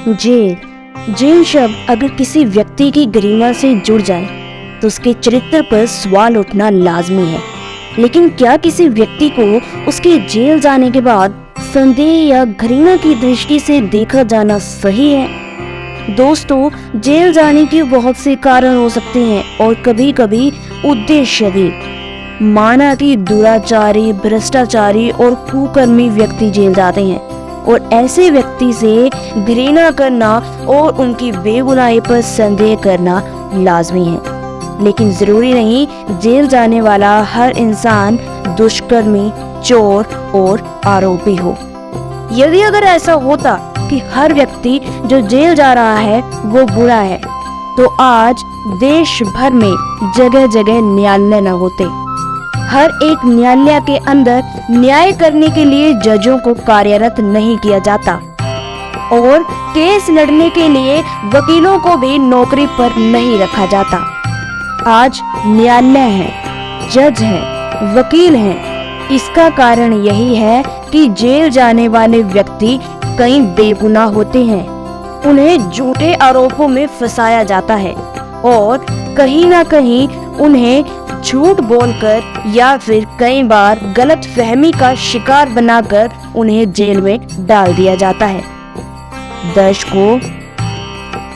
Jail शब्द अगर किसी व्यक्ति की गरिमा से जुड़ जाए तो उसके चरित्र पर सवाल उठना लाजमी है। लेकिन क्या किसी व्यक्ति को उसके जेल जाने के बाद संदेह या घृणा की दृष्टि से देखा जाना सही है? दोस्तों, जेल जाने के बहुत से कारण हो सकते हैं और कभी कभी उद्देश्य भी। माना कि दुराचारी, भ्रष्टाचारी और कुकर्मी व्यक्ति जेल जाते हैं और ऐसे व्यक्ति से घृणा करना और उनकी बेगुनाही पर संदेह करना लाजमी है। लेकिन जरूरी नहीं जेल जाने वाला हर इंसान दुष्कर्मी, चोर और आरोपी हो। यदि अगर ऐसा होता कि हर व्यक्ति जो जेल जा रहा है वो बुरा है, तो आज देश भर में जगह जगह न्यायालय न होते। हर एक न्यायालय के अंदर न्याय करने के लिए जजों को कार्यरत नहीं किया जाता और केस लड़ने के लिए वकीलों को भी नौकरी पर नहीं रखा जाता। आज न्यायालय हैं, जज हैं, वकील हैं। इसका कारण यही है कि जेल जाने वाले व्यक्ति कई बेगुनाह होते हैं। उन्हें झूठे आरोपों में फंसाया जाता है और कहीं ना कहीं उन्हें झूठ बोलकर या फिर कई बार गलत फहमी का शिकार बनाकर उन्हें जेल में डाल दिया जाता है। दर्शकों,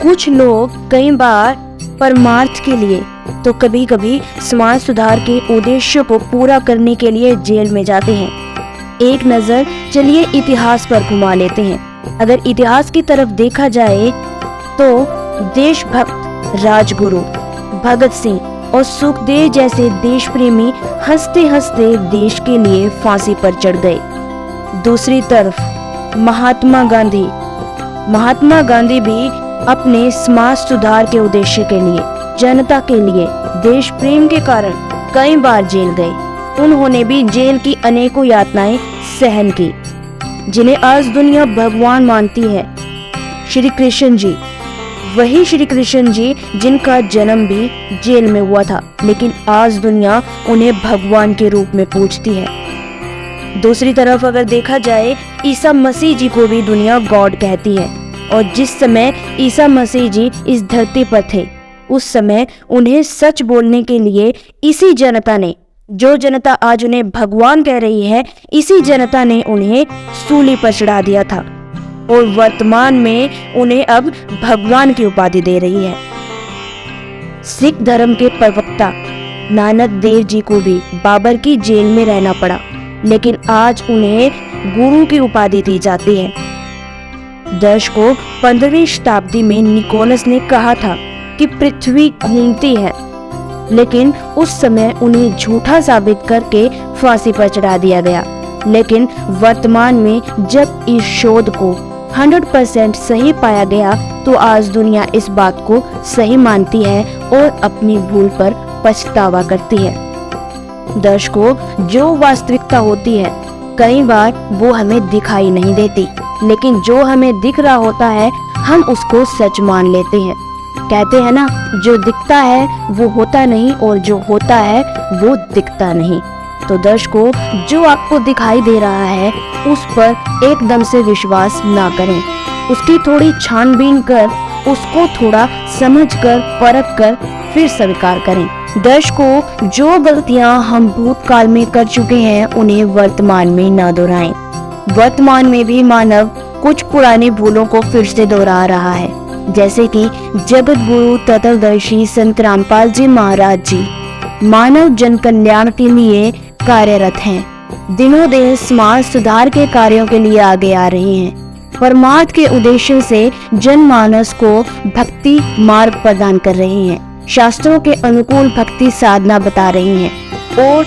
कुछ लोग कई बार परमार्थ के लिए तो कभी कभी समाज सुधार के उद्देश्य को पूरा करने के लिए जेल में जाते हैं। एक नजर चलिए इतिहास पर घुमा लेते हैं। अगर इतिहास की तरफ देखा जाए तो देशभक्त राजगुरु भगत सिंह और सुखदेव जैसे देश प्रेमी हंसते हंसते देश के लिए फांसी पर चढ़ गए। दूसरी तरफ महात्मा गांधी भी अपने समाज सुधार के उद्देश्य के लिए, जनता के लिए, देश प्रेम के कारण कई बार जेल गए। उन्होंने भी जेल की अनेकों यातनाएं सहन की, जिन्हें आज दुनिया भगवान मानती है। श्री कृष्ण जी, वही श्री कृष्ण जी जिनका जन्म भी जेल में हुआ था, लेकिन आज दुनिया उन्हें भगवान के रूप में पूजती है। दूसरी तरफ अगर देखा जाए, ईसा मसीह जी को भी दुनिया गॉड कहती है और जिस समय ईसा मसीह जी इस धरती पर थे, उस समय उन्हें सच बोलने के लिए इसी जनता ने, जो जनता आज उन्हें भगवान कह रही है, इसी जनता ने उन्हें सूली पर चढ़ा दिया था और वर्तमान में उन्हें अब भगवान की उपाधि दे रही है। सिख धर्म के प्रवक्ता नानक देव जी को भी बाबर की जेल में रहना पड़ा, लेकिन आज उन्हें गुरु की उपाधि दी जाती है। दर्शकों, 15वीं शताब्दी में निकोलस ने कहा था कि पृथ्वी घूमती है, लेकिन उस समय उन्हें झूठा साबित करके फांसी पर चढ़ा दिया गया। लेकिन वर्तमान में जब इस शोध को 100% सही पाया गया, तो आज दुनिया इस बात को सही मानती है और अपनी भूल पर पछतावा करती है। दर्शकों, जो वास्तविकता होती है कई बार वो हमें दिखाई नहीं देती, लेकिन जो हमें दिख रहा होता है हम उसको सच मान लेते हैं। कहते हैं ना, जो दिखता है वो होता नहीं और जो होता है वो दिखता नहीं। तो दर्शकों, जो आपको दिखाई दे रहा है उस पर एकदम से विश्वास ना करें, उसकी थोड़ी छानबीन कर, उसको थोड़ा समझकर, परख कर फिर स्वीकार करें। दर्शकों, जो गलतियां हम भूतकाल में कर चुके हैं उन्हें वर्तमान में न दोहराएं। वर्तमान में भी मानव कुछ पुरानी भूलों को फिर से दोहरा रहा है, जैसे कि जगत गुरु तत्वदर्शी संत रामपाल जी महाराज जी मानव जन कल्याण के लिए कार्यरत हैं। दिनों दिन समाज सुधार के कार्यों के लिए आगे आ रहे हैं। परमार्थ के उद्देश्य से जनमानस को भक्ति मार्ग प्रदान कर रहे हैं। शास्त्रों के अनुकूल भक्ति साधना बता रही हैं और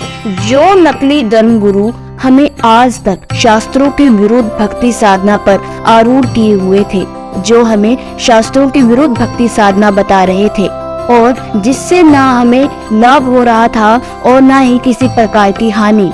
जो नकली धर्म गुरु हमें आज तक शास्त्रों के विरुद्ध भक्ति साधना पर आरूढ़ किए हुए थे, जो हमें शास्त्रों के विरुद्ध भक्ति साधना बता रहे थे और जिससे ना हमें लाभ हो रहा था और ना ही किसी प्रकार की हानि,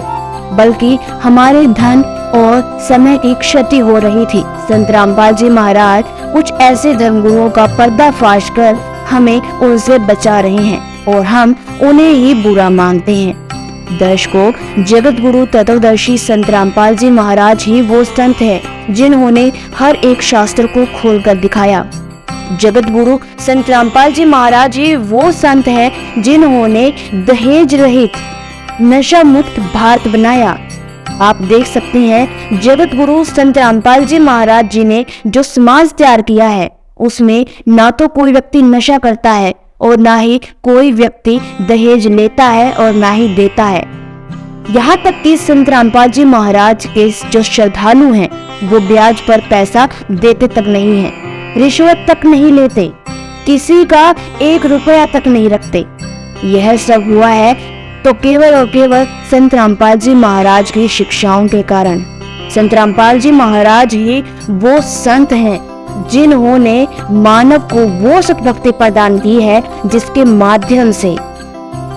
बल्कि हमारे धन और समय की क्षति हो रही थी। संत रामपाल जी महाराज कुछ ऐसे धर्मगुरुओं का पर्दाफाश कर हमें उनसे बचा रहे हैं और हम उन्हें ही बुरा मानते हैं। दर्शकों, जगत गुरु तत्वदर्शी संत रामपाल जी महाराज ही वो संत है जिन्होंने हर एक शास्त्र को खोलकर दिखाया। जगत गुरु संत रामपाल जी महाराज ही वो संत हैं जिन्होंने दहेज रहित नशा मुक्त भारत बनाया। आप देख सकते हैं जगत गुरु संत रामपाल जी महाराज जी ने जो समाज तैयार किया है उसमें ना तो कोई व्यक्ति नशा करता है और ना ही कोई व्यक्ति दहेज लेता है और ना ही देता है। यहाँ तक कि संत रामपाल जी महाराज के जो श्रद्धालु हैं वो ब्याज पर पैसा देते तक नहीं है, रिश्वत तक नहीं लेते, किसी का 1 रुपया तक नहीं रखते। यह सब हुआ है तो केवल और केवल संत रामपाल जी महाराज की शिक्षाओं के कारण। संत रामपाल जी महाराज ही वो संत हैं जिन्होंने मानव को वो सद्भक्ति प्रदान की है जिसके माध्यम से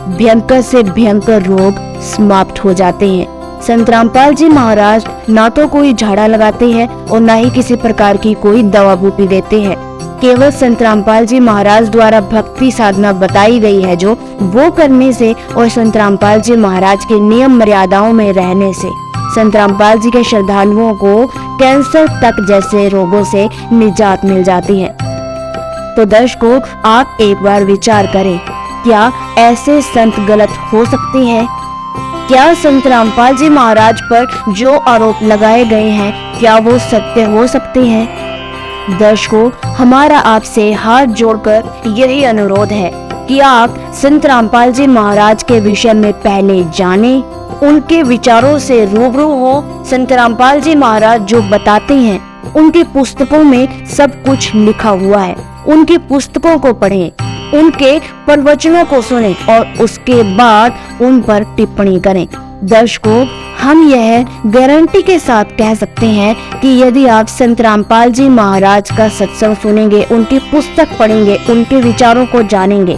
भयंकर से भयंकर रोग समाप्त हो जाते हैं। संत रामपाल जी महाराज ना तो कोई झाड़ा लगाते हैं और ना ही किसी प्रकार की कोई दवा बूटी देते हैं। केवल संत रामपाल जी महाराज द्वारा भक्ति साधना बताई गई है जो वो करने से और संत रामपाल जी महाराज के नियम मर्यादाओं में रहने से संत रामपाल जी के श्रद्धालुओं को कैंसर तक जैसे रोगों से निजात मिल जाती है। तो दर्शकों, आप एक बार विचार करें, क्या ऐसे संत गलत हो सकते हैं? क्या संत रामपाल जी महाराज पर जो आरोप लगाए गए हैं क्या वो सत्य हो सकते हैं? दर्शकों, हमारा आपसे हाथ जोड़कर यही अनुरोध है कि आप संत रामपाल जी महाराज के विषय में पहले जानें, उनके विचारों से रूबरू हो। संत रामपाल जी महाराज जो बताते हैं उनकी पुस्तकों में सब कुछ लिखा हुआ है। उनकी पुस्तकों को पढ़ें, उनके प्रवचनों को सुनें और उसके बाद उन पर टिप्पणी करें। दर्शकों, हम यह गारंटी के साथ कह सकते हैं कि यदि आप संत रामपाल जी महाराज का सत्संग सुनेंगे, उनकी पुस्तक पढ़ेंगे, उनके विचारों को जानेंगे,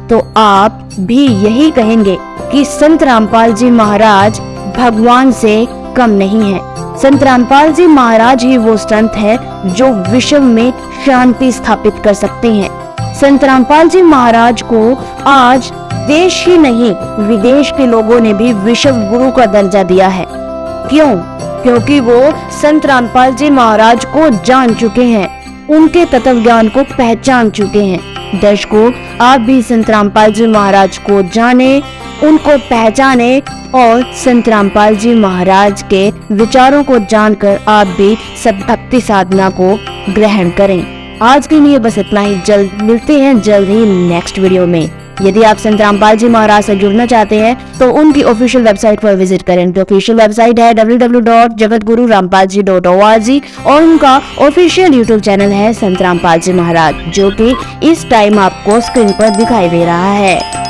तो आप भी यही कहेंगे कि संत रामपाल जी महाराज भगवान से कम नहीं है। संत रामपाल जी महाराज ही वो संत है जो विश्व में शांति स्थापित कर सकते हैं। संत रामपाल जी महाराज को आज देश ही नहीं विदेश के लोगों ने भी विश्व गुरु का दर्जा दिया है। क्यों? क्योंकि वो संत रामपाल जी महाराज को जान चुके हैं, उनके तत्व ज्ञान को पहचान चुके हैं। दर्शकों, आप भी संत रामपाल जी महाराज को जाने, उनको पहचाने और संत रामपाल जी महाराज के विचारों को जानकर आप भी सद्भक्ति साधना को ग्रहण करें। आज के लिए बस इतना ही। जल्द मिलते हैं जल्द ही नेक्स्ट वीडियो में। यदि आप संत रामपाल जी महाराज से जुड़ना चाहते हैं तो उनकी ऑफिशियल वेबसाइट पर विजिट करें। तो ऑफिशियल वेबसाइट है www.jagatgururampalji.org और उनका ऑफिशियल यूट्यूब चैनल है संत रामपाल जी महाराज, जो कि इस टाइम आपको स्क्रीन पर दिखाई दे रहा है।